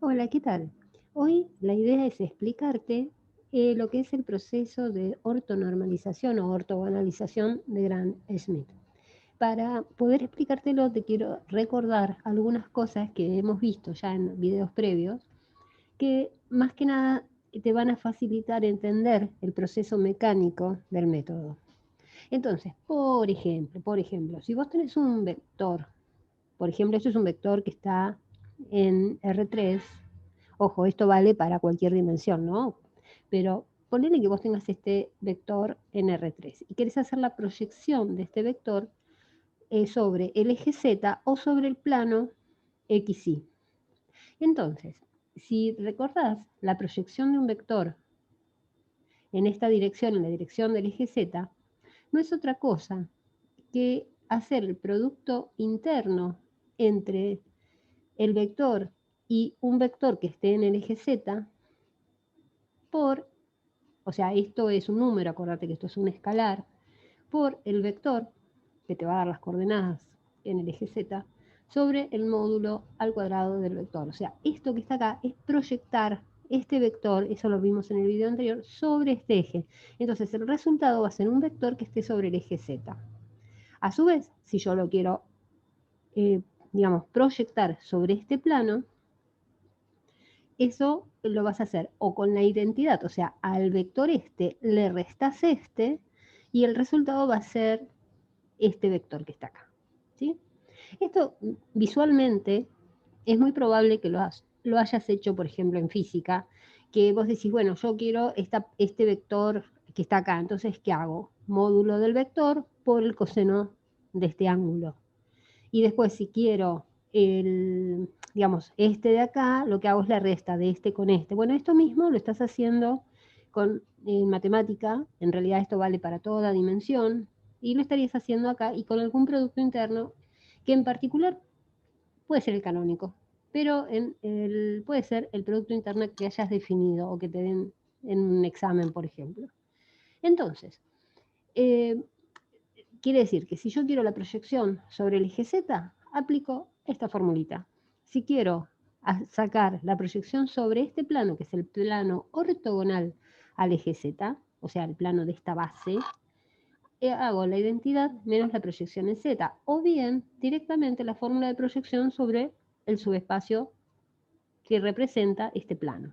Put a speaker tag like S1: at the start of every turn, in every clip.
S1: Hola, ¿qué tal? Hoy la idea es explicarte lo que es el proceso de ortonormalización o ortogonalización de Grant Smith. Para poder explicártelo, te quiero recordar algunas cosas que hemos visto ya en videos previos, que más que nada te van a facilitar entender el proceso mecánico del método. Entonces, por ejemplo, si vos tenés un vector, por ejemplo, esto es un vector que está en R3. Ojo, esto vale para cualquier dimensión, ¿no? Pero ponele que vos tengas este vector en R3 y querés hacer la proyección de este vector sobre el eje Z o sobre el plano XY. Entonces, si recordás la proyección de un vector en esta dirección, en la dirección del eje Z, no es otra cosa que hacer el producto interno entre el vector y un vector que esté en el eje Z por, o sea, esto es un número, acordate que esto es un escalar, por el vector que te va a dar las coordenadas en el eje Z sobre el módulo al cuadrado del vector. O sea, esto que está acá es proyectar este vector, eso lo vimos en el video anterior, sobre este eje. Entonces el resultado va a ser un vector que esté sobre el eje Z. A su vez, si yo lo quiero, digamos, proyectar sobre este plano, eso lo vas a hacer o con la identidad, o sea, al vector este le restás este y el resultado va a ser este vector que está acá, ¿sí? Esto visualmente es muy probable que lo hayas hecho, por ejemplo, en física, que vos decís, bueno, yo quiero este vector que está acá, entonces, ¿qué hago? Módulo del vector por el coseno de este ángulo. Y después, si quiero digamos, este de acá, lo que hago es la resta de este con este. Bueno, esto mismo lo estás haciendo en matemática, en realidad esto vale para toda dimensión, y lo estarías haciendo acá y con algún producto interno que en particular puede ser el canónico, pero puede ser el producto interno que hayas definido o que te den en un examen, por ejemplo. Entonces, eh, quiere decir que si yo quiero la proyección sobre el eje Z, aplico esta formulita. Si quiero sacar la proyección sobre este plano, que es el plano ortogonal al eje Z, o sea, el plano de esta base, hago la identidad menos la proyección en Z, o bien directamente la fórmula de proyección sobre el subespacio que representa este plano,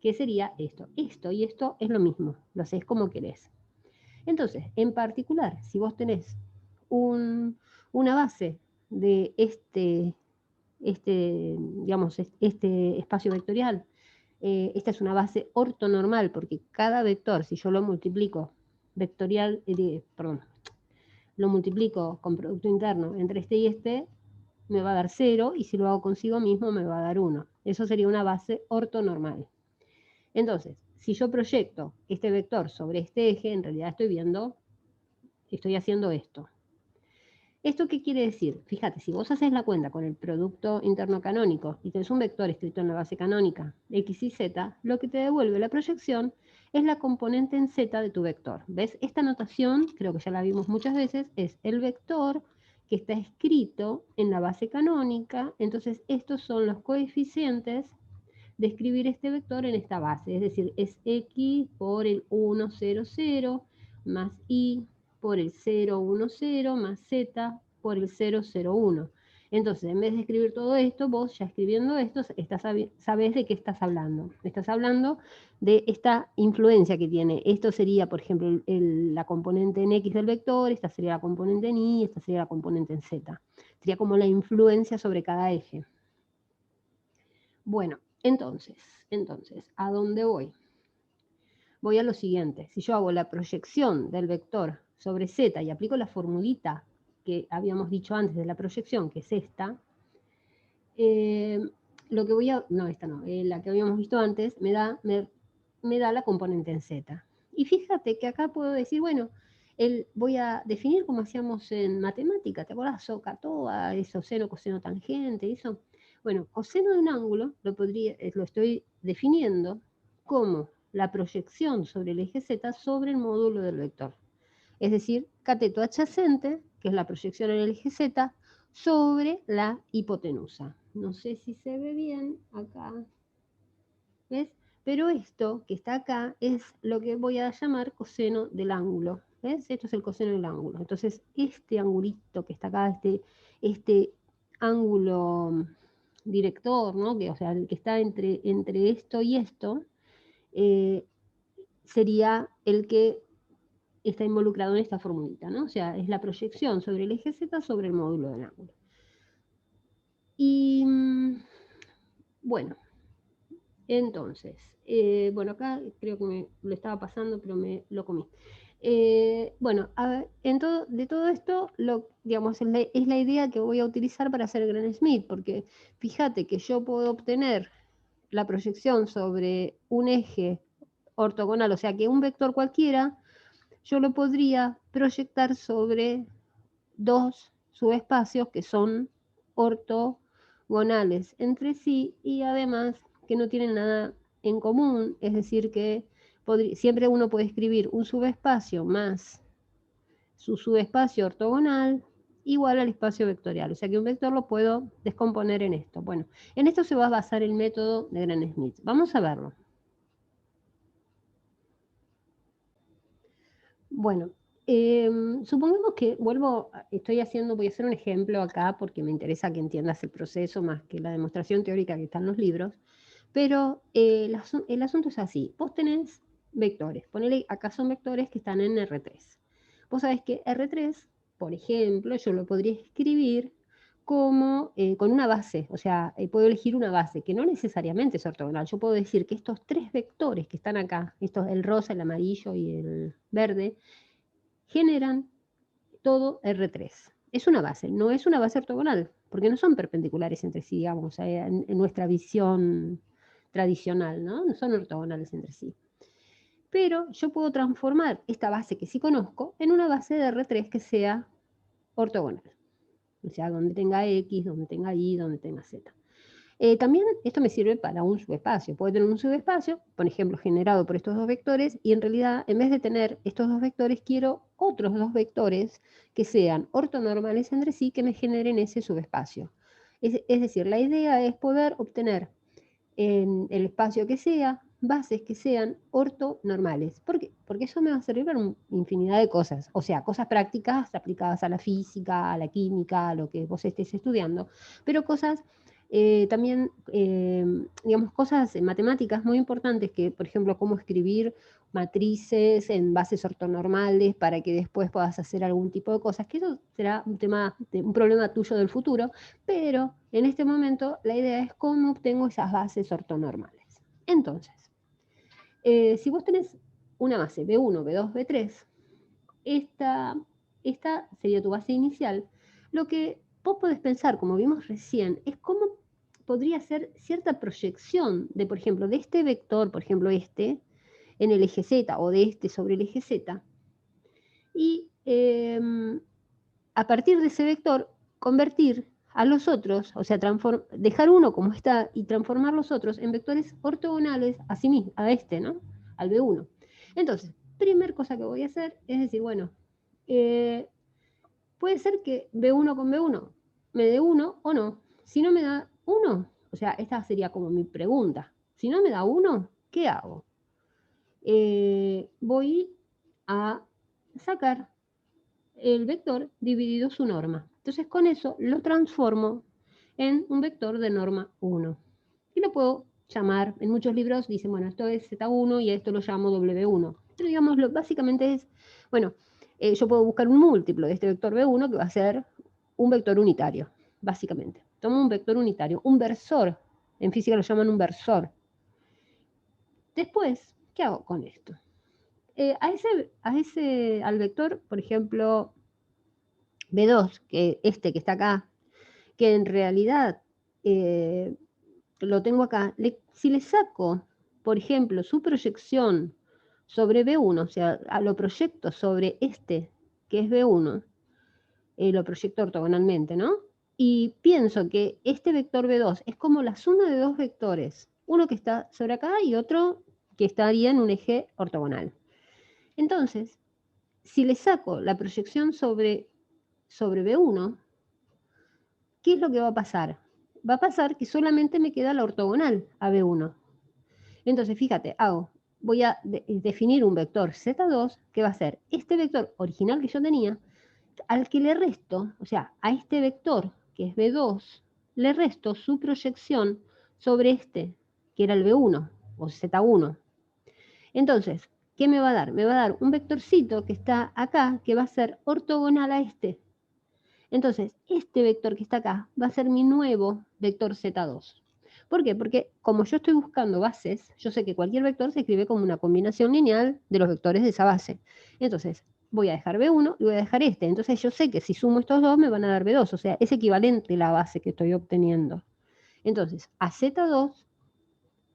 S1: que sería esto. Esto y esto es lo mismo, lo hacés como querés. Entonces, en particular, si vos tenés una base de digamos, este espacio vectorial, esta es una base ortonormal, porque cada vector, si yo lo multiplico vectorial, perdón, lo multiplico con producto interno entre este y este, me va a dar 0, y si lo hago consigo mismo me va a dar 1. Eso sería una base ortonormal. Entonces, si yo proyecto este vector sobre este eje, en realidad estoy haciendo esto. ¿Esto qué quiere decir? Fíjate, si vos haces la cuenta con el producto interno canónico y tenés un vector escrito en la base canónica, x y z, lo que te devuelve la proyección es la componente en z de tu vector. ¿Ves? Esta notación, creo que ya la vimos muchas veces, es el vector que está escrito en la base canónica. Entonces, estos son los coeficientes de escribir este vector en esta base. Es decir, es x por el 1, 0, 0, más y por el 0, 1, 0, más z por el 0, 0, 1. Entonces, en vez de escribir todo esto, vos ya escribiendo esto, sabés de qué estás hablando. Estás hablando de esta influencia que tiene. Esto sería, por ejemplo, la componente en x del vector, esta sería la componente en y, esta sería la componente en z. Sería como la influencia sobre cada eje. Bueno, entonces, ¿a dónde voy? Voy a lo siguiente. Si yo hago la proyección del vector sobre z y aplico la formulita que habíamos dicho antes de la proyección, que es esta, lo que voy a... No, esta no. La que habíamos visto antes me da la componente en z. Y fíjate que acá puedo decir, bueno, voy a definir como hacíamos en matemática. ¿Te acuerdas? SOHCAHTOA, eso, seno, coseno, tangente, eso. Bueno, coseno de un ángulo lo estoy definiendo como la proyección sobre el eje z sobre el módulo del vector. Es decir, cateto adyacente, que es la proyección en el eje z, sobre la hipotenusa. No sé si se ve bien acá. ¿ves? Pero esto que está acá es lo que voy a llamar coseno del ángulo, ¿ves? Esto es el coseno del ángulo. Entonces, este angulito que está acá, este ángulo director, ¿no? Que, o sea, el que está entre esto y esto, eh, sería el que está involucrado en esta formulita, ¿no? O sea, es la proyección sobre el eje Z sobre el módulo del ángulo. Y bueno, entonces, bueno, acá creo que me lo estaba pasando, pero me lo comí. Bueno, de todo esto, digamos, es la idea que voy a utilizar para hacer el Gran Smith, porque fíjate que yo puedo obtener la proyección sobre un eje ortogonal, o sea que un vector cualquiera, yo lo podría proyectar sobre dos subespacios que son ortogonales entre sí y además que no tienen nada en común, es decir, que siempre uno puede escribir un subespacio más su subespacio ortogonal igual al espacio vectorial, o sea que un vector lo puedo descomponer en esto. Bueno, en esto se va a basar el método de Gram-Schmidt. Vamos a verlo. Bueno, supongamos que voy a hacer un ejemplo acá porque me interesa que entiendas el proceso más que la demostración teórica que está en los libros, pero el asunto es así. Vos tenés vectores, ponele, acá son vectores que están en R3. Vos sabés que R3, por ejemplo, yo lo podría escribir como con una base, o sea, puedo elegir una base que no necesariamente es ortogonal. Yo puedo decir que estos tres vectores que están acá, el rosa, el amarillo y el verde, generan todo R3. Es una base, no es una base ortogonal, porque no son perpendiculares entre sí, digamos, en nuestra visión tradicional, ¿no? No son ortogonales entre sí. Pero yo puedo transformar esta base que sí conozco en una base de R3 que sea ortogonal. O sea, donde tenga X, donde tenga Y, donde tenga Z. También esto me sirve para un subespacio. Puedo tener un subespacio, por ejemplo, generado por estos dos vectores, y en realidad, en vez de tener estos dos vectores, quiero otros dos vectores que sean ortonormales entre sí, que me generen ese subespacio. Es decir, la idea es poder obtener en el espacio que sea, bases que sean ortonormales. ¿Por qué? Porque eso me va a servir para infinidad de cosas, o sea, cosas prácticas aplicadas a la física, a la química, a lo que vos estés estudiando, pero cosas también, digamos, cosas matemáticas muy importantes que, por ejemplo, cómo escribir matrices en bases ortonormales para que después puedas hacer algún tipo de cosas, que eso será un problema tuyo del futuro, pero en este momento la idea es cómo obtengo esas bases ortonormales. Entonces, si vos tenés una base B1, B2, B3, esta sería tu base inicial. Lo que vos podés pensar, como vimos recién, es cómo podría ser cierta proyección de, por ejemplo, de este vector, por ejemplo, este, en el eje Z o de este sobre el eje Z. Y a partir de ese vector, convertir a los otros, o sea, dejar uno como está y transformar los otros en vectores ortogonales a sí mismo, a este, ¿no? Al B1. Entonces, primer cosa que voy a hacer es decir, bueno, puede ser que B1 con B1 me dé 1 o no. Si no me da 1, o sea, esta sería como mi pregunta. Si no me da 1, ¿qué hago? Voy a sacar el vector dividido su norma. Entonces con eso lo transformo en un vector de norma 1. Y lo puedo llamar, en muchos libros dicen, bueno, esto es Z1 y a esto lo llamo W1. Pero digamos, básicamente es, bueno, yo puedo buscar un múltiplo de este vector B1 que va a ser un vector unitario, básicamente. Tomo un vector unitario, un versor. En física lo llaman un versor. Después, ¿qué hago con esto? Al vector, por ejemplo, B2, que que está acá, que en realidad lo tengo acá, si le saco, por ejemplo, su proyección sobre B1, o sea, lo proyecto sobre este, que es B1, lo proyecto ortogonalmente, ¿no? Y pienso que este vector B2 es como la suma de dos vectores, uno que está sobre acá y otro que estaría en un eje ortogonal. Entonces, si le saco la proyección sobre B1, ¿qué es lo que va a pasar? Va a pasar que solamente me queda la ortogonal a B1. Entonces, fíjate, voy a definir un vector Z2 que va a ser este vector original que yo tenía, al que le resto, o sea, a este vector que es B2, le resto su proyección sobre este, que era el B1 o Z1. Entonces, ¿qué me va a dar? Me va a dar un vectorcito que está acá, que va a ser ortogonal a este. Entonces, este vector que está acá va a ser mi nuevo vector Z2. ¿Por qué? Porque como yo estoy buscando bases, yo sé que cualquier vector se escribe como una combinación lineal de los vectores de esa base. Entonces, voy a dejar B1 y voy a dejar este. Entonces, yo sé que si sumo estos dos me van a dar B2. O sea, es equivalente la base que estoy obteniendo. Entonces, a Z2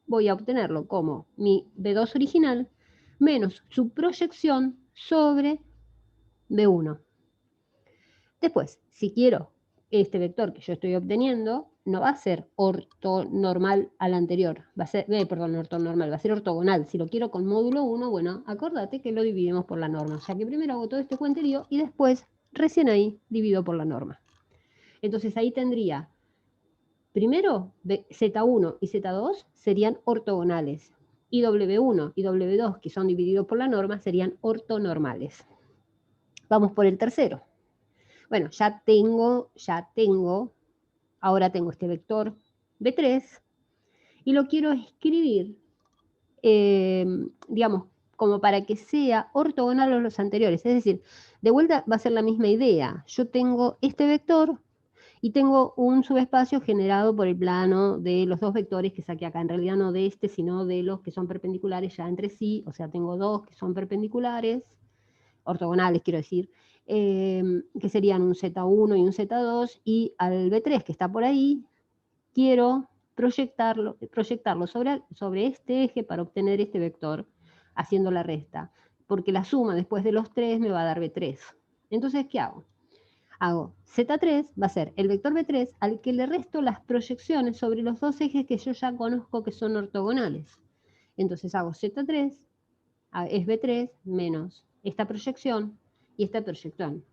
S1: voy a obtenerlo como mi B2 original menos su proyección sobre B1. Después, si quiero este vector que yo estoy obteniendo, no va a ser ortonormal al anterior, va a ser, ortonormal, va a ser ortogonal. Si lo quiero con módulo 1, bueno, acordate que lo dividimos por la norma. O sea que primero hago todo este cuenterío y después, recién ahí, divido por la norma. Entonces ahí tendría, primero, Z1 y Z2 serían ortogonales. Y W1 y W2, que son divididos por la norma, serían ortonormales. Vamos por el tercero. Bueno, ahora tengo este vector B3 y lo quiero escribir, digamos, como para que sea ortogonal a los anteriores. Es decir, de vuelta va a ser la misma idea. Yo tengo este vector y tengo un subespacio generado por el plano de los dos vectores que saqué acá. En realidad no de este, sino de los que son perpendiculares ya entre sí. O sea, tengo dos que son perpendiculares, ortogonales quiero decir, que serían un Z1 y un Z2, y al B3 que está por ahí, quiero proyectarlo sobre este eje para obtener este vector, haciendo la resta, porque la suma después de los 3 me va a dar B3. Entonces, ¿qué hago? Hago Z3, va a ser el vector B3 al que le resto las proyecciones sobre los dos ejes que yo ya conozco que son ortogonales. Entonces hago Z3, es B3 menos esta proyección y esta proyección.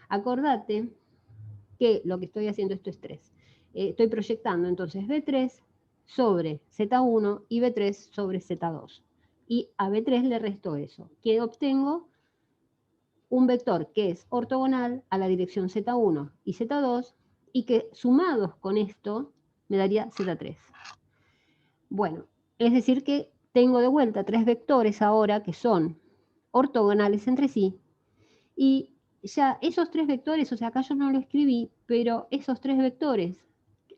S1: Acordate que lo que estoy haciendo esto es 3. Estoy proyectando entonces B3 sobre Z1 y B3 sobre Z2. Y a B3 le resto eso. ¿Qué obtengo? Un vector que es ortogonal a la dirección Z1 y Z2 y que sumados con esto me daría Z3. Bueno, es decir que tengo de vuelta tres vectores ahora que son ortogonales entre sí, y ya esos tres vectores, o sea, acá yo no lo escribí, pero esos tres vectores,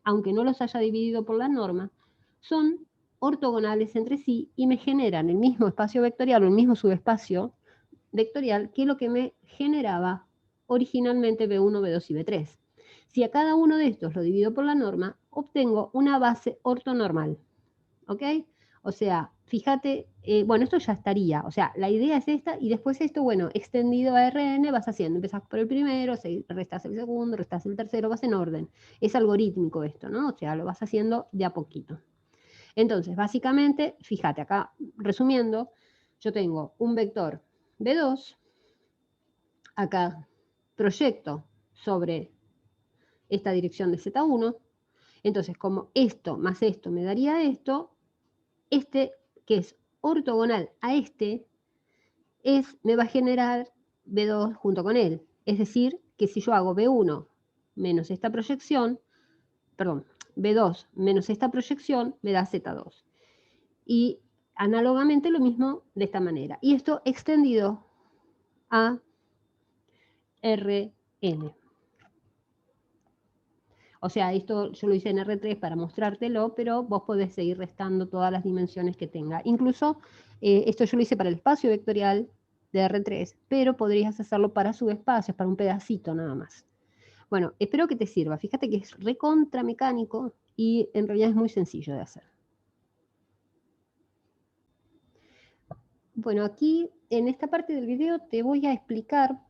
S1: aunque no los haya dividido por la norma, son ortogonales entre sí y me generan el mismo espacio vectorial o el mismo subespacio vectorial que lo que me generaba originalmente B1, B2 y B3. Si a cada uno de estos lo divido por la norma, obtengo una base ortonormal. ¿Ok? O sea, fíjate, bueno, esto ya estaría, o sea, la idea es esta y después esto, bueno, extendido a Rn vas haciendo, empezás por el primero, restás el segundo, restás el tercero, vas en orden. Es algorítmico esto, ¿no? O sea, lo vas haciendo de a poquito. Entonces, básicamente, fíjate acá, resumiendo, yo tengo un vector B2, acá proyecto sobre esta dirección de Z1, entonces como esto más esto me daría esto, este que es ortogonal a este, me va a generar B2 junto con él. Es decir, que si yo hago B1 menos esta proyección, perdón, B2 menos esta proyección me da Z2. Y análogamente lo mismo de esta manera. Y esto extendido a Rn. O sea, esto yo lo hice en R3 para mostrártelo, pero vos podés seguir restando todas las dimensiones que tenga. Incluso, esto yo lo hice para el espacio vectorial de R3, pero podrías hacerlo para subespacios, para un pedacito nada más. Bueno, espero que te sirva. Fíjate que es recontra mecánico y en realidad es muy sencillo de hacer. Bueno, aquí en esta parte del video te voy a explicar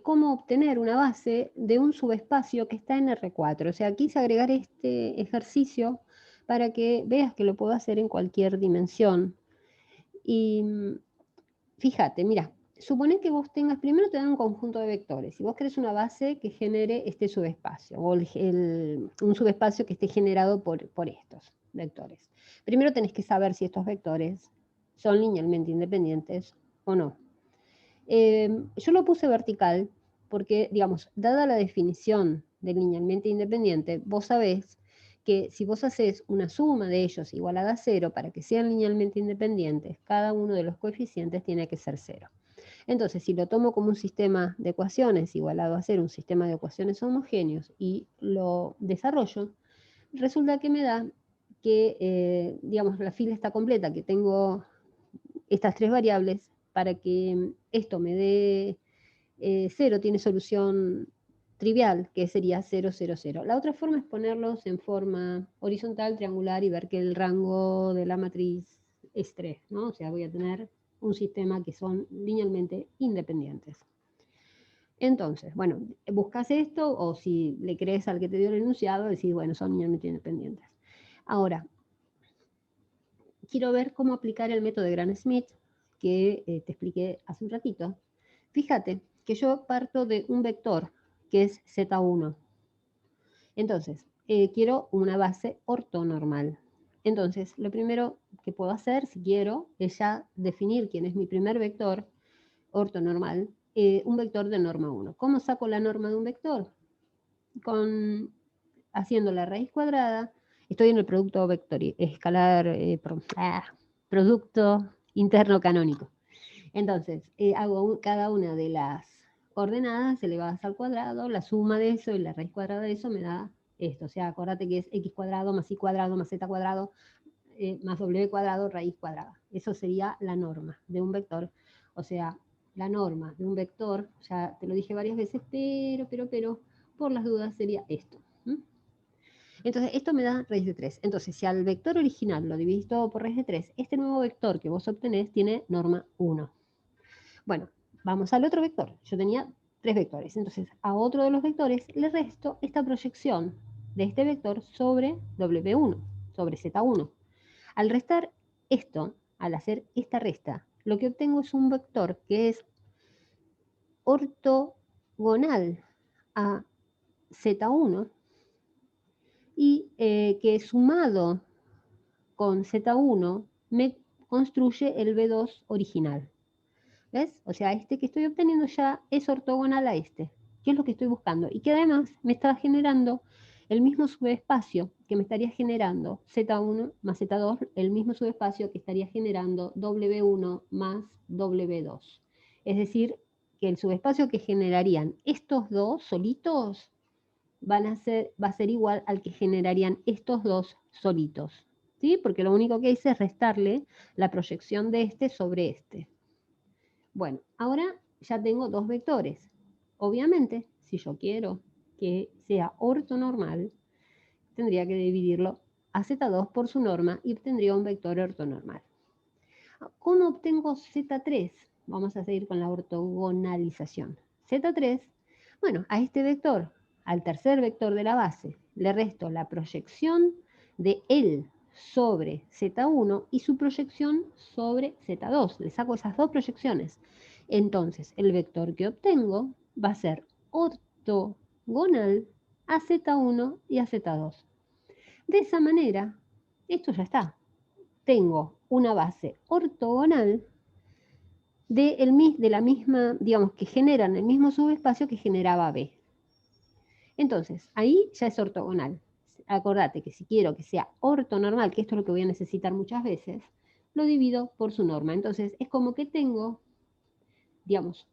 S1: cómo obtener una base de un subespacio que está en R4. O sea, quise agregar este ejercicio para que veas que lo puedo hacer en cualquier dimensión. Y fíjate, mira, supone que vos tengas, primero te dan un conjunto de vectores, y vos querés una base que genere este subespacio, o un subespacio que esté generado por estos. vectores. Primero tenés que saber si estos vectores son linealmente independientes o no. Yo lo puse vertical porque, digamos, dada la definición de linealmente independiente, vos sabés que si vos haces una suma de ellos igualada a 0 para que sean linealmente independientes, cada uno de los coeficientes tiene que ser 0. Entonces, si lo tomo como un sistema de ecuaciones igualado a 0, un sistema de ecuaciones homogéneos, y lo desarrollo, resulta que me da que, digamos, la fila está completa, que tengo estas tres variables para que esto me dé 0, tiene solución trivial, que sería 0, 0, 0. La otra forma es ponerlos en forma horizontal, triangular, y ver que el rango de la matriz es 3, ¿no? O sea, voy a tener un sistema que son linealmente independientes. Entonces, bueno, buscas esto, o si le crees al que te dio el enunciado, decís, bueno, son linealmente independientes. Ahora, quiero ver cómo aplicar el método de Gram-Schmidt que te expliqué hace un ratito. Fíjate que yo parto de un vector que es Z1. Entonces, quiero una base ortonormal. Entonces, lo primero que puedo hacer, si quiero, es ya definir quién es mi primer vector ortonormal, un vector de norma 1. ¿Cómo saco la norma de un vector? Haciendo la raíz cuadrada, estoy en el producto escalar, producto interno canónico. Entonces, hago cada una de las coordenadas elevadas al cuadrado, la suma de eso y la raíz cuadrada de eso me da esto. O sea, acordate que es x cuadrado más y cuadrado más z cuadrado más w cuadrado raíz cuadrada. Eso sería la norma de un vector. O sea, la norma de un vector, ya te lo dije varias veces, pero, por las dudas sería esto. Entonces, esto me da raíz de 3. Entonces, si al vector original lo dividís todo por raíz de 3, este nuevo vector que vos obtenés tiene norma 1. Bueno, vamos al otro vector. Yo tenía 3 vectores. Entonces, a otro de los vectores le resto esta proyección de este vector sobre W1, sobre Z1. Al restar esto, al hacer esta resta, lo que obtengo es un vector que es ortogonal a Z1 y que sumado con Z1 me construye el B2 original. ¿Ves? O sea, este que estoy obteniendo ya es ortogonal a este, que es lo que estoy buscando, y que además me está generando el mismo subespacio que me estaría generando Z1 más Z2, el mismo subespacio que estaría generando W1 más W2. Es decir, que el subespacio que generarían estos dos solitos va a ser igual al que generarían estos dos solitos, ¿sí? Porque lo único que hice es restarle la proyección de este sobre este. Bueno, ahora ya tengo dos vectores. Obviamente, si yo quiero que sea ortonormal, tendría que dividirlo a Z2 por su norma y obtendría un vector ortonormal. ¿Cómo obtengo Z3? Vamos a seguir con la ortogonalización. Z3, bueno, a este vector, al tercer vector de la base, le resto la proyección de él sobre Z1 y su proyección sobre Z2. Le saco esas dos proyecciones. Entonces, el vector que obtengo va a ser ortogonal a Z1 y a Z2. De esa manera, esto ya está. Tengo una base ortogonal de la misma, digamos, que generan el mismo subespacio que generaba B. Entonces, ahí ya es ortogonal. Acordate que si quiero que sea ortonormal, que esto es lo que voy a necesitar muchas veces, lo divido por su norma. Entonces, es como que tengo, digamos,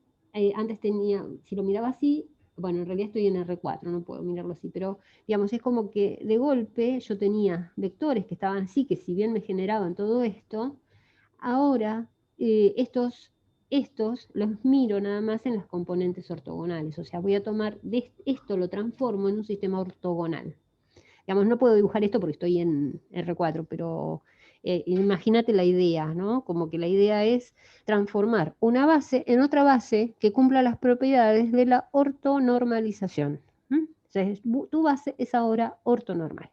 S1: antes tenía, si lo miraba así, bueno, en realidad estoy en R4, no puedo mirarlo así, pero digamos, es como que de golpe yo tenía vectores que estaban así, que si bien me generaban todo esto, ahora estos los miro nada más en las componentes ortogonales. O sea, voy a tomar de esto, lo transformo en un sistema ortogonal. Digamos, no puedo dibujar esto porque estoy en R4, pero imagínate la idea, ¿no? Como que la idea es transformar una base en otra base que cumpla las propiedades de la ortonormalización. Entonces, tu base es ahora ortonormal.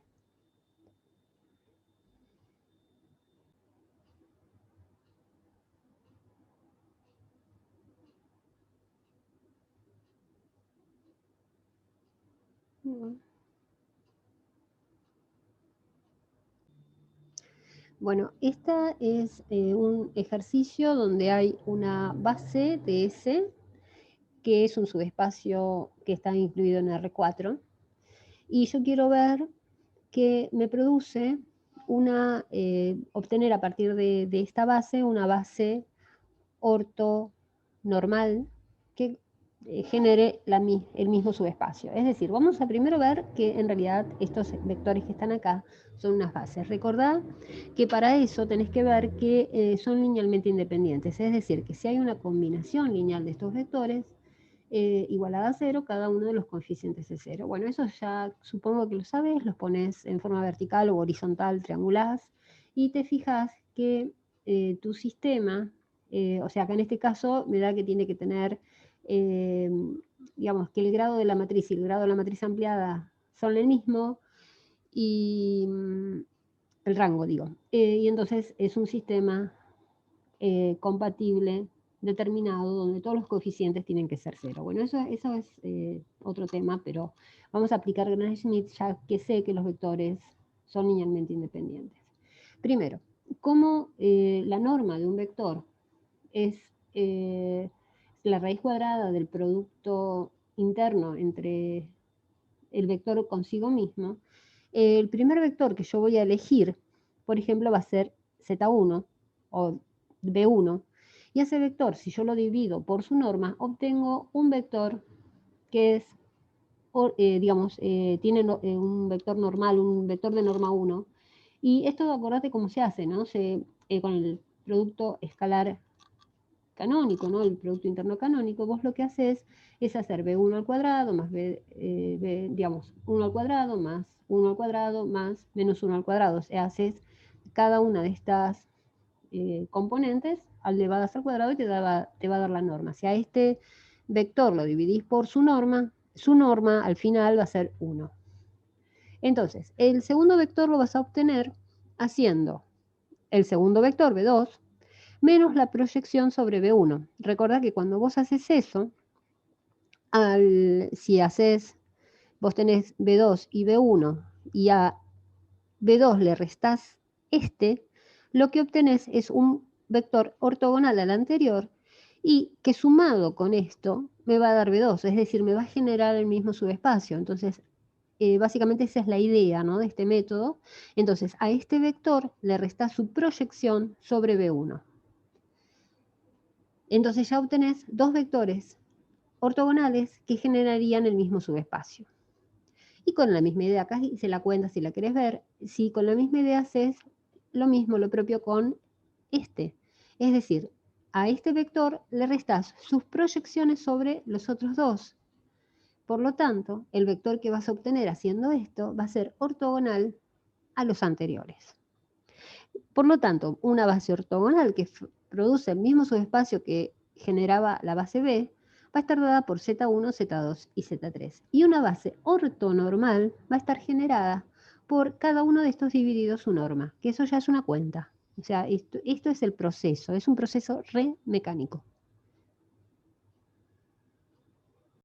S1: Bueno, esta es un ejercicio donde hay una base de S, que es un subespacio que está incluido en R4, y yo quiero ver que me produce obtener a partir de esta base una base ortonormal que genere el mismo subespacio. Es decir, vamos a primero ver que en realidad estos vectores que están acá son unas bases. Recordad que para eso tenés que ver que son linealmente independientes, es decir, que si hay una combinación lineal de estos vectores, igualada a cero, cada uno de los coeficientes es cero. Bueno, eso ya supongo que lo sabes, los pones en forma vertical o horizontal, triangulás, y te fijas que tu sistema, o sea, que en este caso me da que tiene que tener, eh, digamos, que el grado de la matriz y el grado de la matriz ampliada son el mismo, y el rango, digo. Y entonces es un sistema compatible determinado donde todos los coeficientes tienen que ser cero. Bueno, eso es otro tema, pero vamos a aplicar Gram-Schmidt ya que sé que los vectores son linealmente independientes. Primero, como la norma de un vector es la raíz cuadrada del producto interno entre el vector consigo mismo, el primer vector que yo voy a elegir, por ejemplo, va a ser Z1 o B1, y ese vector, si yo lo divido por su norma, obtengo un vector que es, digamos, tiene un vector normal, un vector de norma 1, y esto acordate cómo se hace, ¿no? Con el producto escalar canónico, ¿no? El producto interno canónico, vos lo que haces es hacer b1 al cuadrado más digamos, 1 al cuadrado más 1 al cuadrado más menos 1 al cuadrado. O sea, haces cada una de estas componentes elevadas al cuadrado y te va a dar la norma. Si a este vector lo dividís por su norma al final va a ser 1. Entonces, el segundo vector lo vas a obtener haciendo el segundo vector, B2, menos la proyección sobre B1. Recordá que cuando vos haces eso, si vos tenés B2 y B1 y a B2 le restás lo que obtenés es un vector ortogonal al anterior y que sumado con esto me va a dar B2, es decir, me va a generar el mismo subespacio. Entonces, básicamente esa es la idea, ¿no?, de este método. Entonces, a este vector le restás su proyección sobre B1. Entonces ya obtenés dos vectores ortogonales que generarían el mismo subespacio. Y con la misma idea, acá hice la cuenta si la querés ver, si con la misma idea haces lo mismo, lo propio con este. Es decir, a este vector le restás sus proyecciones sobre los otros dos. Por lo tanto, el vector que vas a obtener haciendo esto va a ser ortogonal a los anteriores. Por lo tanto, una base ortogonal que produce el mismo subespacio que generaba la base B va a estar dada por Z1, Z2 y Z3. Y una base ortonormal va a estar generada por cada uno de estos divididos su norma, que eso ya es una cuenta. O sea, esto es el proceso, es un proceso re mecánico.